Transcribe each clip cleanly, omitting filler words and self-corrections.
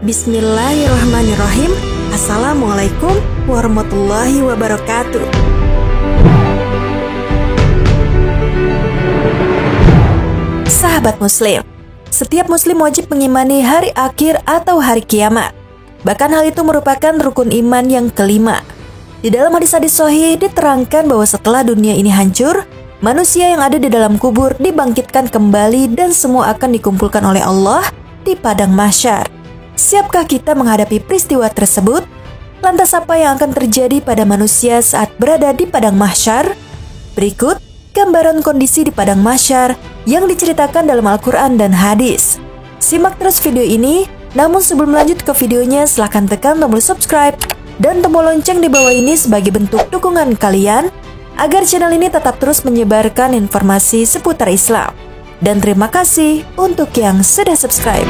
Bismillahirrahmanirrahim. Assalamualaikum warahmatullahi wabarakatuh. Sahabat Muslim, setiap Muslim wajib mengimani hari akhir atau hari kiamat. Bahkan hal itu merupakan rukun iman yang kelima. Di dalam hadis-hadis sahih diterangkan bahwa setelah dunia ini hancur, manusia yang ada di dalam kubur dibangkitkan kembali dan semua akan dikumpulkan oleh Allah di padang mahsyar. Siapkah kita menghadapi peristiwa tersebut? Lantas apa yang akan terjadi pada manusia saat berada di padang mahsyar? Berikut gambaran kondisi di padang mahsyar yang diceritakan dalam Al-Quran dan hadis. Simak terus video ini, namun sebelum lanjut ke videonya silahkan tekan tombol subscribe dan tombol lonceng di bawah ini sebagai bentuk dukungan kalian agar channel ini tetap terus menyebarkan informasi seputar Islam. Dan terima kasih untuk yang sudah subscribe.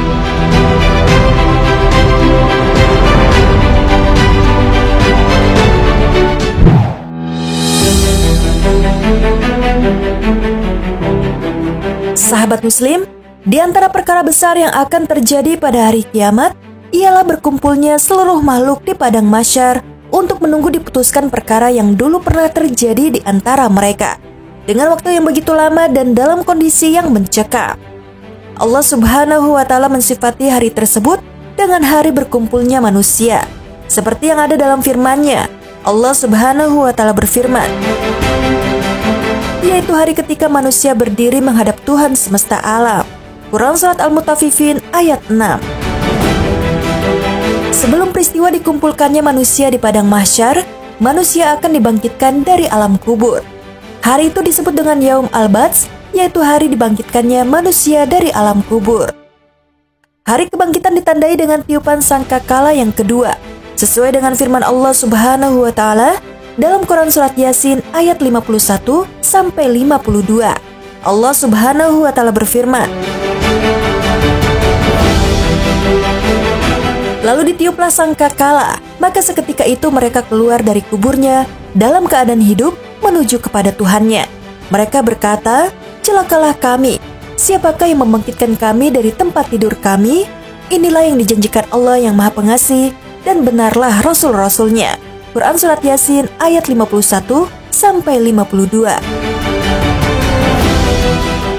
Sahabat Muslim, di antara perkara besar yang akan terjadi pada hari kiamat ialah berkumpulnya seluruh makhluk di padang mahsyar untuk menunggu diputuskan perkara yang dulu pernah terjadi di antara mereka dengan waktu yang begitu lama dan dalam kondisi yang mencekam. Allah Subhanahu wa Ta'ala mensifati hari tersebut dengan hari berkumpulnya manusia, seperti yang ada dalam firman-Nya. Allah Subhanahu wa Ta'ala berfirman, yaitu hari ketika manusia berdiri menghadap Tuhan semesta alam. Quran Surat Al-Mutaffifin ayat 6. Sebelum peristiwa dikumpulkannya manusia di padang mahsyar, manusia akan dibangkitkan dari alam kubur. Hari itu disebut dengan Yaum Al-Bats, yaitu hari dibangkitkannya manusia dari alam kubur. Hari kebangkitan ditandai dengan tiupan sangkakala yang kedua, sesuai dengan firman Allah Subhanahu wa Ta'ala dalam Quran Surat Yasin ayat 51 sampai 52. Allah Subhanahu wa Ta'ala berfirman, lalu ditiuplah sangkakala, maka seketika itu mereka keluar dari kuburnya dalam keadaan hidup menuju kepada Tuhannya. Mereka berkata, celakalah kami, siapakah yang membangkitkan kami dari tempat tidur kami? Inilah yang dijanjikan Allah yang Maha Pengasih, dan benarlah Rasul-Rasulnya. Quran Surat Yasin ayat 51 sampai 52.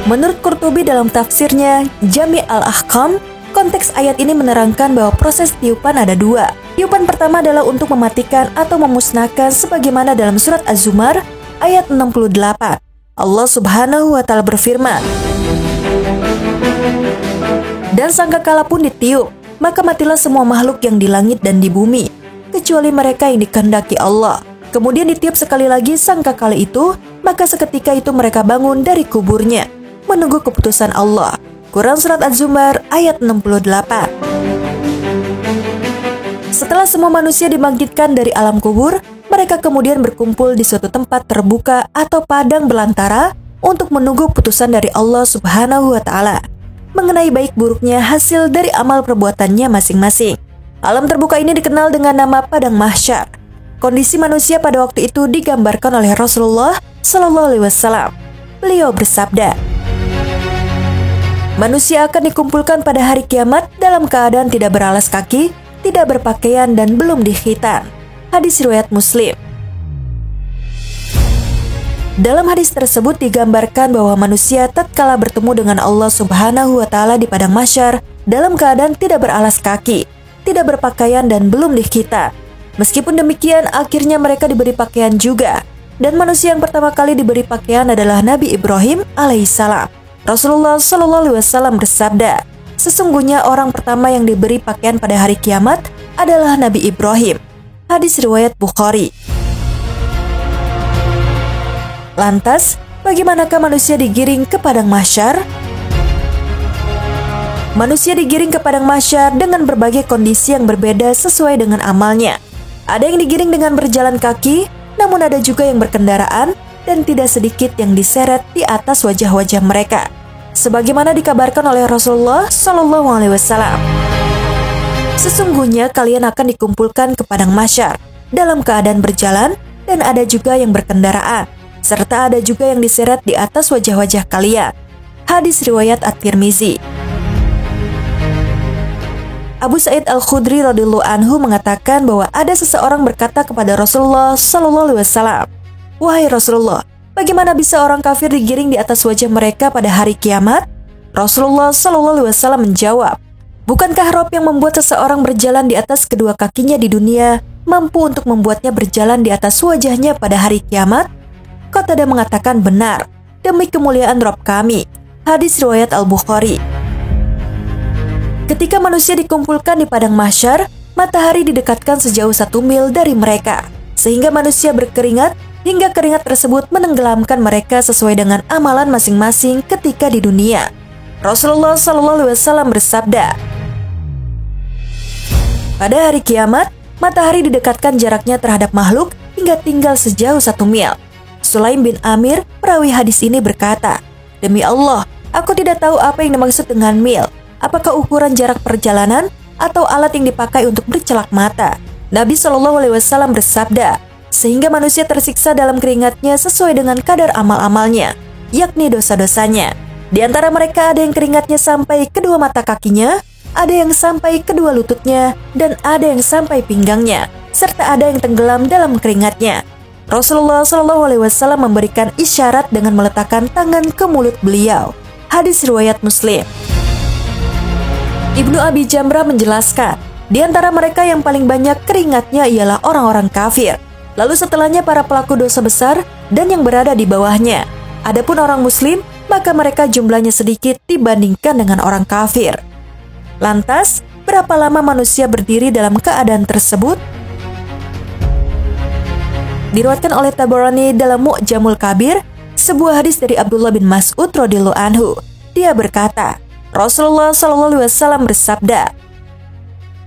Menurut Qurtubi dalam tafsirnya Jami' al-Ahkam, konteks ayat ini menerangkan bahwa proses tiupan ada dua. Tiupan pertama adalah untuk mematikan atau memusnahkan sebagaimana dalam surat Az-Zumar ayat 68. Allah Subhanahu wa Ta'ala berfirman, dan sangkakala pun ditiup, maka matilah semua makhluk yang di langit dan di bumi, kecuali mereka yang dikehendaki Allah. Kemudian ditiup sekali lagi sangkakala itu, maka seketika itu mereka bangun dari kuburnya, menunggu keputusan Allah. Quran Surat Az-Zumar ayat 68. Setelah semua manusia dibangkitkan dari alam kubur, mereka kemudian berkumpul di suatu tempat terbuka atau padang belantara untuk menunggu putusan dari Allah Subhanahu wa Ta'ala mengenai baik buruknya hasil dari amal perbuatannya masing-masing. Alam terbuka ini dikenal dengan nama padang mahsyar. Kondisi manusia pada waktu itu digambarkan oleh Rasulullah Sallallahu Alaihi Wasallam. Beliau bersabda, manusia akan dikumpulkan pada hari kiamat dalam keadaan tidak beralas kaki, tidak berpakaian, dan belum dikhitan. Hadis riwayat Muslim. Dalam hadis tersebut digambarkan bahwa manusia tatkala bertemu dengan Allah Subhanahu wa Ta'ala di padang mahsyar dalam keadaan tidak beralas kaki, tidak berpakaian, dan belum dikhitan. Meskipun demikian, akhirnya mereka diberi pakaian juga. Dan manusia yang pertama kali diberi pakaian adalah Nabi Ibrahim alaihissalam. Rasulullah Sallallahu Alaihi Wasallam bersabda, sesungguhnya orang pertama yang diberi pakaian pada hari kiamat adalah Nabi Ibrahim. Hadis riwayat Bukhari. Lantas, bagaimanakah manusia digiring ke padang mahsyar? Manusia digiring ke padang mahsyar dengan berbagai kondisi yang berbeda sesuai dengan amalnya. Ada yang digiring dengan berjalan kaki, namun ada juga yang berkendaraan, dan tidak sedikit yang diseret di atas wajah-wajah mereka, sebagaimana dikabarkan oleh Rasulullah Sallallahu Alaihi Wasallam. Sesungguhnya kalian akan dikumpulkan ke padang mahsyar dalam keadaan berjalan, dan ada juga yang berkendaraan, serta ada juga yang diseret di atas wajah-wajah kalian. Hadis riwayat At-Tirmizi. Abu Sa'id Al-Khudri radhiyallahu anhu mengatakan bahwa ada seseorang berkata kepada Rasulullah sallallahu alaihi wasallam, "Wahai Rasulullah, bagaimana bisa orang kafir digiring di atas wajah mereka pada hari kiamat?" Rasulullah sallallahu alaihi wasallam menjawab, "Bukankah Rabb yang membuat seseorang berjalan di atas kedua kakinya di dunia mampu untuk membuatnya berjalan di atas wajahnya pada hari kiamat?" Qatadah mengatakan, "Benar, demi kemuliaan Rabb kami." Hadis riwayat Al-Bukhari. Ketika manusia dikumpulkan di padang mahsyar, matahari didekatkan sejauh 1 mil dari mereka, sehingga manusia berkeringat hingga keringat tersebut menenggelamkan mereka sesuai dengan amalan masing-masing ketika di dunia. Rasulullah SAW bersabda, "Pada hari kiamat, matahari didekatkan jaraknya terhadap makhluk hingga tinggal sejauh 1 mil. Sulaim bin Amir, perawi hadis ini berkata, "Demi Allah, aku tidak tahu apa yang dimaksud dengan mil. Apakah ukuran jarak perjalanan atau alat yang dipakai untuk bercelak mata?" Nabi SAW bersabda, "Sehingga manusia tersiksa dalam keringatnya sesuai dengan kadar amal-amalnya, yakni dosa-dosanya. Di antara mereka ada yang keringatnya sampai kedua mata kakinya, ada yang sampai kedua lututnya, dan ada yang sampai pinggangnya, serta ada yang tenggelam dalam keringatnya." Rasulullah SAW memberikan isyarat dengan meletakkan tangan ke mulut beliau. Hadis riwayat Muslim. Ibnu Abi Jamrah menjelaskan, di antara mereka yang paling banyak keringatnya ialah orang-orang kafir. Lalu setelahnya para pelaku dosa besar dan yang berada di bawahnya. Adapun orang muslim, maka mereka jumlahnya sedikit dibandingkan dengan orang kafir. Lantas, berapa lama manusia berdiri dalam keadaan tersebut? Diriwayatkan oleh Tabarani dalam Mu'jamul Kabir, sebuah hadis dari Abdullah bin Mas'ud radhiyallahu anhu. Dia berkata, Rasulullah SAW bersabda,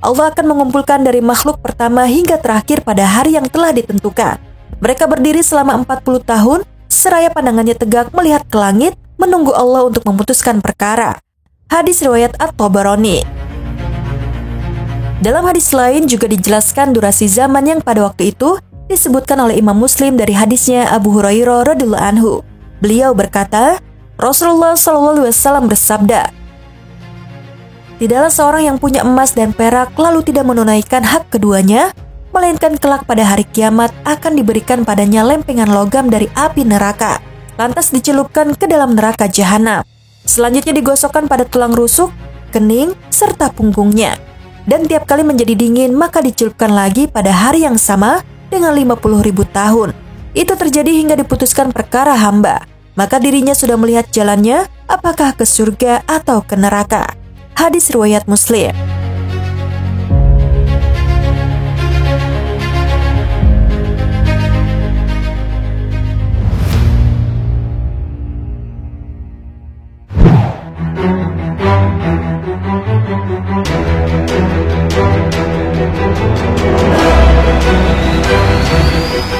"Allah akan mengumpulkan dari makhluk pertama hingga terakhir pada hari yang telah ditentukan. Mereka berdiri selama 40 tahun, seraya pandangannya tegak melihat ke langit, menunggu Allah untuk memutuskan perkara." Hadis riwayat At-Tabarani. Dalam hadis lain juga dijelaskan durasi zaman yang pada waktu itu disebutkan oleh Imam Muslim dari hadisnya Abu Hurairah radhiyallahu anhu. Beliau berkata, Rasulullah SAW bersabda, "Tidaklah seorang yang punya emas dan perak lalu tidak menunaikan hak keduanya, melainkan kelak pada hari kiamat akan diberikan padanya lempengan logam dari api neraka, lantas dicelupkan ke dalam neraka jahanam. Selanjutnya digosokkan pada tulang rusuk, kening, serta punggungnya. Dan tiap kali menjadi dingin maka dicelupkan lagi pada hari yang sama dengan 50.000 tahun. Itu terjadi hingga diputuskan perkara hamba. Maka dirinya sudah melihat jalannya, apakah ke surga atau ke neraka." Hadis riwayat Muslim.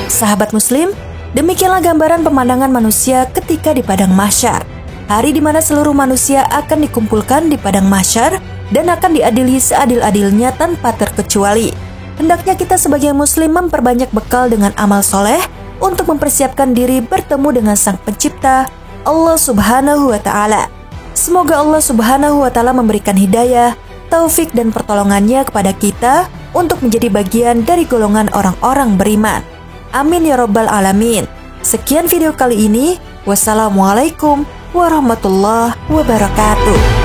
Sahabat Muslim, demikianlah gambaran pemandangan manusia ketika di padang mahsyar. Hari di mana seluruh manusia akan dikumpulkan di padang mahsyar dan akan diadili seadil-adilnya tanpa terkecuali. Hendaknya kita sebagai muslim memperbanyak bekal dengan amal soleh untuk mempersiapkan diri bertemu dengan Sang Pencipta, Allah Subhanahu wa Ta'ala. Semoga Allah Subhanahu wa Ta'ala memberikan hidayah, taufik dan pertolongannya kepada kita untuk menjadi bagian dari golongan orang-orang beriman. Amin ya rabbal alamin. Sekian video kali ini. Wassalamualaikum warahmatullahi wabarakatuh.